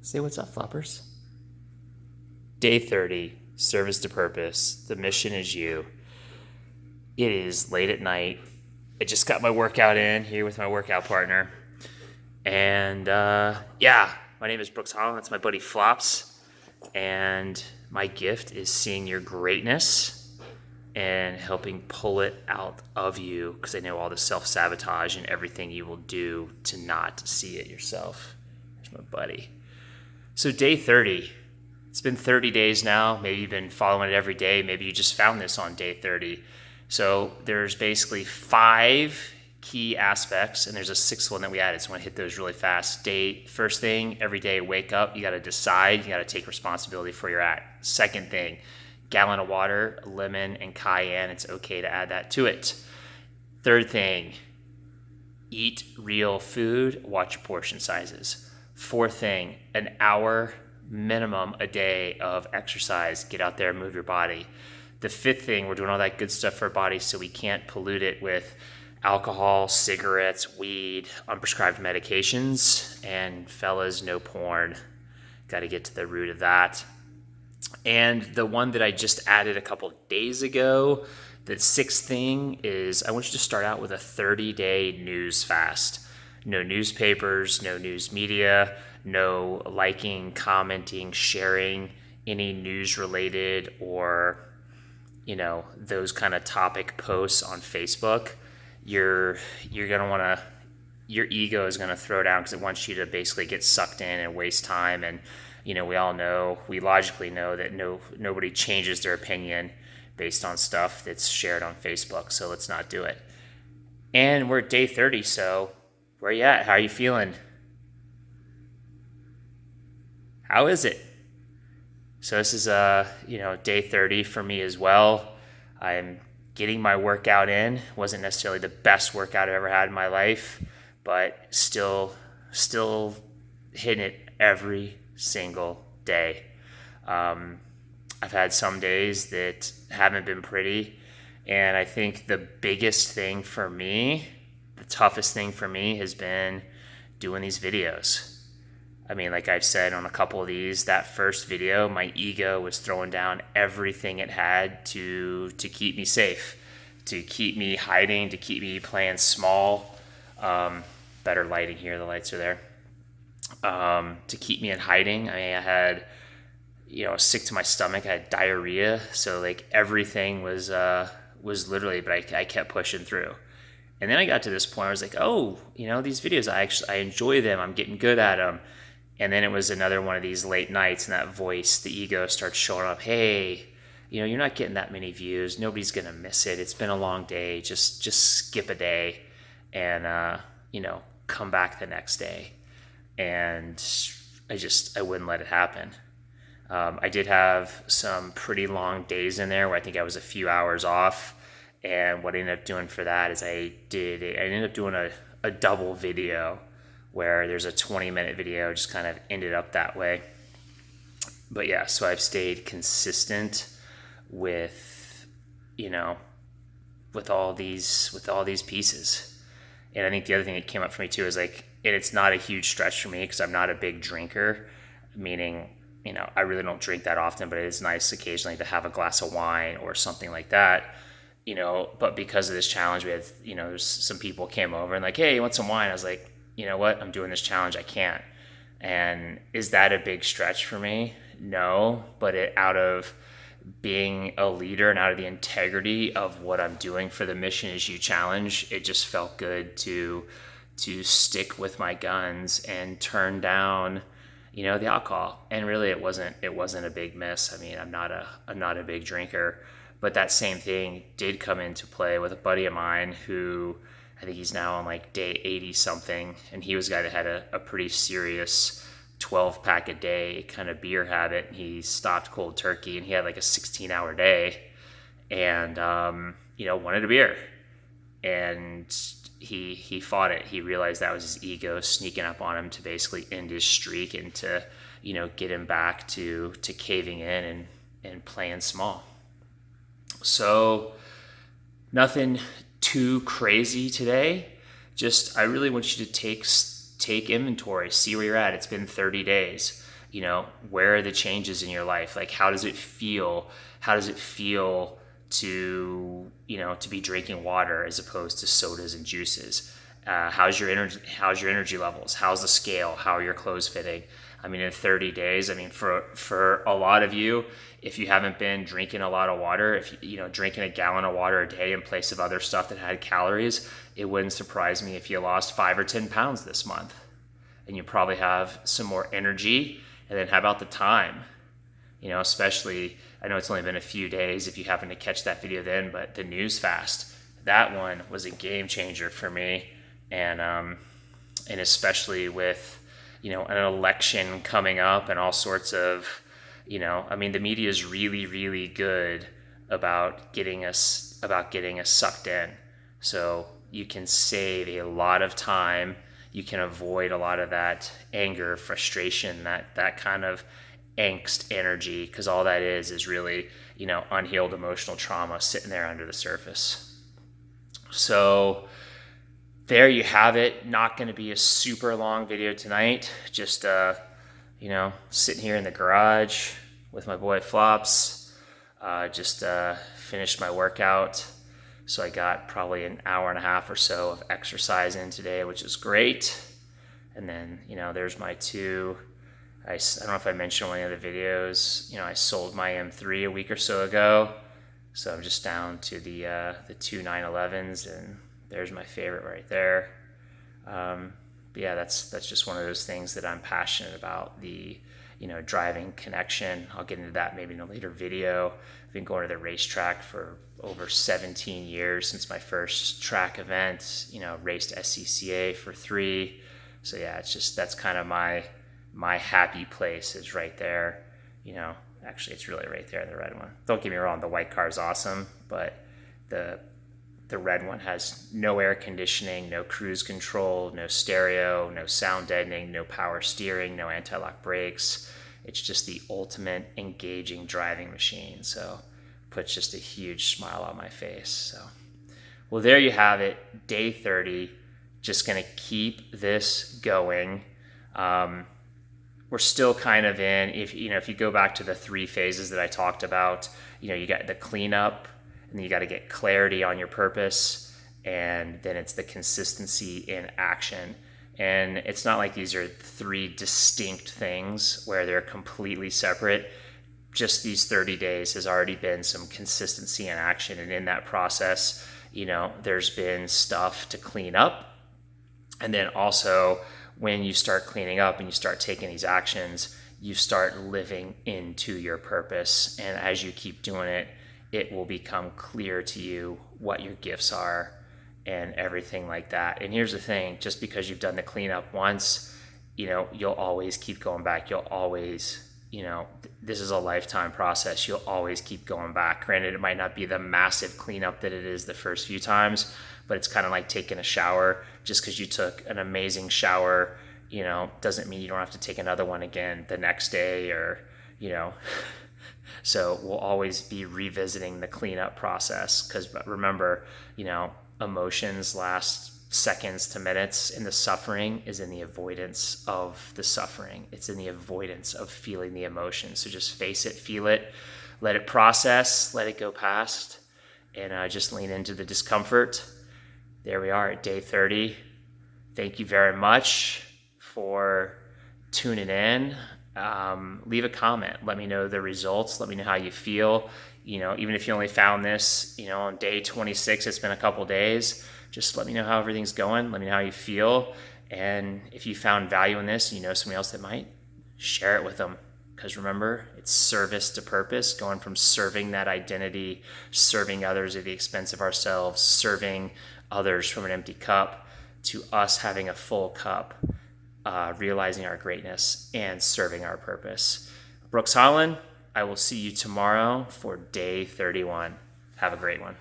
Say what's up, floppers. Day 30, service to purpose. The mission is you. It is late at night. I just got my workout in here with my workout partner. And my name is Brooks Holland. That's my buddy Flops. And my gift is seeing your greatness and helping pull it out of you, because I know all the self-sabotage and everything you will do to not see it yourself. There's my buddy. So day 30, it's been 30 days now. Maybe you've been following it every day. Maybe you just found this on day 30. So there's basically 5 key aspects, and there's a 6th one that we added. So I want to hit those really fast. First thing, every day wake up, you got to decide, you got to take responsibility for your act. Second thing, gallon of water, lemon, and cayenne. It's okay to add that to it. Third thing, eat real food, watch your portion sizes. Fourth thing, an hour minimum a day of exercise. Get out there, move your body. The 5th thing, we're doing all that good stuff for our body so we can't pollute it with alcohol, cigarettes, weed, unprescribed medications, and fellas, no porn. Got to get to the root of that. And the one that I just added a couple days ago, the 6th thing is I want you to start out with a 30-day news fast. No newspapers, no news media, no liking, commenting, sharing any news related or, those kind of topic posts on Facebook. You're going to want to, your ego is going to throw down because it wants you to basically get sucked in and waste time. And, we logically know that nobody changes their opinion based on stuff that's shared on Facebook. So let's not do it. And we're at day 30. So where are you at? How are you feeling? How is it? So this is day 30 for me as well. I'm getting my workout in. Wasn't necessarily the best workout I've ever had in my life, but still hitting it every single day. I've had some days that haven't been pretty, and I think the biggest thing for me, the toughest thing for me, has been doing these videos. I mean, like I've said on a couple of these, that first video, my ego was throwing down everything it had to keep me safe, to keep me hiding, to keep me playing small. Better lighting here, the lights are there. To keep me in hiding. I mean, I had, sick to my stomach. I had diarrhea. So like everything was literally, but I kept pushing through. And then I got to this point where I was like, oh, these videos, I enjoy them. I'm getting good at them. And then it was another one of these late nights, and that voice, the ego, starts showing up. Hey, you're not getting that many views. Nobody's going to miss it. It's been a long day. Just skip a day and, come back the next day. And I wouldn't let it happen. I did have some pretty long days in there where I think I was a few hours off. And what I ended up doing for that is I ended up doing a double video where there's a 20-minute video, just kind of ended up that way. But yeah, so I've stayed consistent with all these pieces. And I think the other thing that came up for me too is like, and it's not a huge stretch for me because I'm not a big drinker, meaning, I really don't drink that often, but it is nice occasionally to have a glass of wine or something like that. But because of this challenge, we had, there's some people came over and like, hey, you want some wine? I was like, you know what? I'm doing this challenge. I can't. And is that a big stretch for me? No, but out of being a leader and out of the integrity of what I'm doing for the Mission Is You challenge, it just felt good to stick with my guns and turn down, the alcohol. And really it wasn't a big miss. I mean, I'm not a big drinker, but that same thing did come into play with a buddy of mine who I think he's now on like day 80 something. And he was a guy that had a pretty serious 12-pack a day kind of beer habit. He stopped cold turkey and he had like a 16-hour day and, wanted a beer. And he fought it. He realized that was his ego sneaking up on him to basically end his streak and to, get him back to caving in and playing small. So nothing too crazy today. Just, I really want you to take inventory, see where you're at. It's been 30 days. where are the changes in your life? Like, how does it feel? How does it feel to be drinking water as opposed to sodas and juices? How's your energy levels? How's the scale? How are your clothes fitting? I mean, in 30 days, I mean, for a lot of you, if you haven't been drinking a lot of water, if drinking a gallon of water a day in place of other stuff that had calories, it wouldn't surprise me if you lost 5 or 10 pounds this month. And you probably have some more energy. And then how about the time? Especially, I know it's only been a few days if you happen to catch that video then, but the news fast, that one was a game changer for me. And especially with, an election coming up and all sorts of, I mean, the media is really, really good about getting us sucked in. So you can save a lot of time. You can avoid a lot of that anger, frustration, that kind of angst energy, because all that is really, unhealed emotional trauma sitting there under the surface. So there you have it. Not going to be a super long video tonight. Just, sitting here in the garage with my boy Flops. Just finished my workout. So I got probably an hour and a half or so of exercise in today, which is great. And then, there's my two. I don't know if I mentioned one of the videos. I sold my M3 a week or so ago. So I'm just down to the two 911s, and there's my favorite right there. But yeah, that's just one of those things that I'm passionate about, the driving connection. I'll get into that maybe in a later video. I've been going to the racetrack for over 17 years since my first track event, raced SCCA for 3. So yeah, that's kind of my happy place is right there. Actually it's really right there, the red one. Don't get me wrong, the white car is awesome, but the red one has no air conditioning, no cruise control, no stereo, no sound deadening, no power steering, no anti-lock brakes. It's just the ultimate engaging driving machine. So puts just a huge smile on my face. So, well, there you have it. Day 30. Just going to keep this going. We're still kind of in, if you go back to the 3 phases that I talked about, you got the cleanup, and then you got to get clarity on your purpose, and then it's the consistency in action. And it's not like these are 3 distinct things where they're completely separate. Just these 30 days has already been some consistency in action. And in that process, there's been stuff to clean up. And then also when you start cleaning up and you start taking these actions, you start living into your purpose. And as you keep doing it, it will become clear to you what your gifts are and everything like that. And here's the thing, just because you've done the cleanup once, you'll always keep going back. You'll always, this is a lifetime process. You'll always keep going back. Granted, it might not be the massive cleanup that it is the first few times, but it's kind of like taking a shower. Just because you took an amazing shower, doesn't mean you don't have to take another one again the next day, or, so we'll always be revisiting the cleanup process, because remember, emotions last seconds to minutes, and the suffering is in the avoidance of the suffering. It's in the avoidance of feeling the emotion. So just face it, feel it, let it process, let it go past, and just lean into the discomfort. There we are at day 30. Thank you very much for tuning in. Leave a comment. Let me know the results. Let me know how you feel. Even if you only found this, on day 26, it's been a couple days. Just let me know how everything's going. Let me know how you feel. And if you found value in this and you know somebody else that might, share it with them. Because remember, it's service to purpose, going from serving that identity, serving others at the expense of ourselves, serving others from an empty cup, to us having a full cup, realizing our greatness and serving our purpose. Brooks Holland, I will see you tomorrow for day 31. Have a great one.